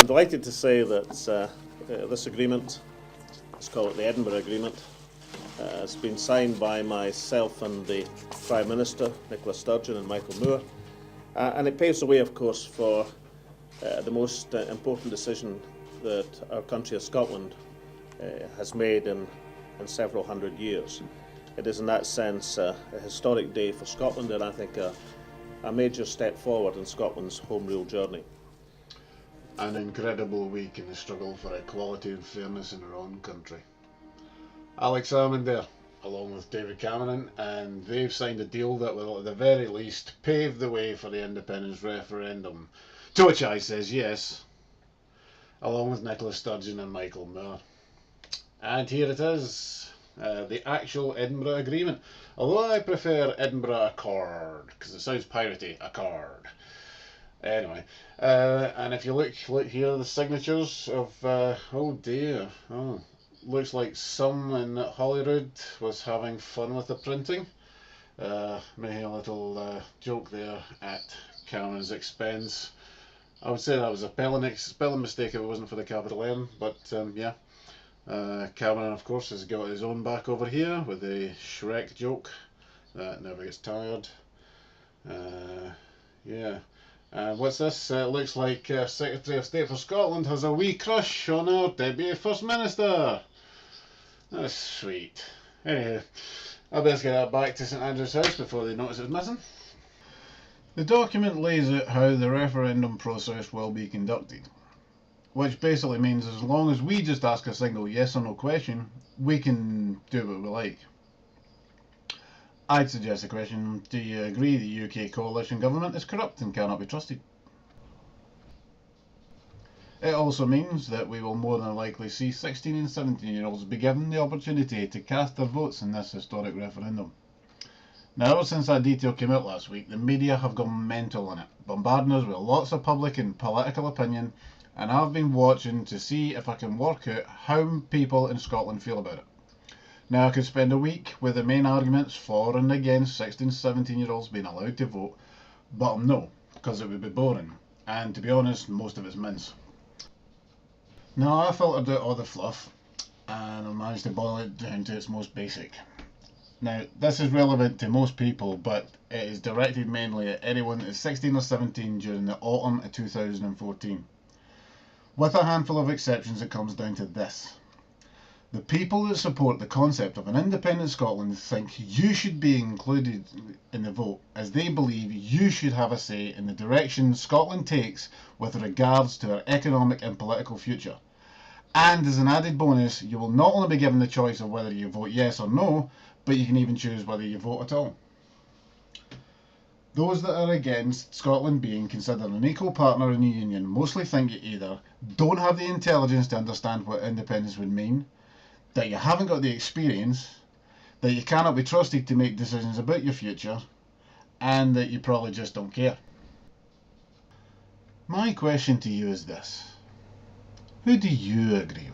delighted to say that this agreement, let's call it the Edinburgh Agreement, has been signed by myself and the Prime Minister, Nicola Sturgeon and Michael Moore, and it paves the way, of course, for the most important decision that our country of Scotland has made in several hundred years. It is in that sense a historic day for Scotland, and I think a major step forward in Scotland's home rule journey. An incredible week in the struggle for equality and fairness in our own country. Alex Salmond there, along with David Cameron, and they've signed a deal that will at the very least pave the way for the independence referendum, to which I says yes, along with Nicola Sturgeon and Michael Moore. And here it is, the actual Edinburgh Agreement, although I prefer Edinburgh Accord, because it sounds piratey, Accord. Anyway, and if you look here, the signatures of, oh dear, looks like someone in Holyrood was having fun with the printing. Maybe a little joke there at Cameron's expense. I would say that was a spelling mistake if it wasn't for the capital M, but yeah. Cameron, of course, has got his own back over here with the Shrek joke that never gets tired. Yeah. What's this? Looks like Secretary of State for Scotland has a wee crush on our Deputy First Minister. That's sweet. Anyway, I'll best get that back to St Andrew's House before they notice it's missing. The document lays out how the referendum process will be conducted, which basically means as long as we just ask a single yes or no question, we can do what we like. I'd suggest the question, do you agree the UK coalition government is corrupt and cannot be trusted? It also means that we will more than likely see 16 and 17-year-olds be given the opportunity to cast their votes in this historic referendum. Now, ever since that detail came out last week, the media have gone mental on it, bombarding us with lots of public and political opinion, and I've been watching to see if I can work out how people in Scotland feel about it. Now, I could spend a week with the main arguments for and against 16 17-year-olds being allowed to vote, but no, because it would be boring, and to be honest, most of it's mince. Now, I filtered out all the fluff, and I managed to boil it down to its most basic. Now, this is relevant to most people, but it is directed mainly at anyone that is 16 or 17 during the autumn of 2014. With a handful of exceptions, it comes down to this. The people that support the concept of an independent Scotland think you should be included in the vote, as they believe you should have a say in the direction Scotland takes with regards to our economic and political future. And as an added bonus, you will not only be given the choice of whether you vote yes or no, but you can even choose whether you vote at all. Those that are against Scotland being considered an equal partner in the Union mostly think you either don't have the intelligence to understand what independence would mean, that you haven't got the experience, that you cannot be trusted to make decisions about your future, and that you probably just don't care. My question to you is this: who do you agree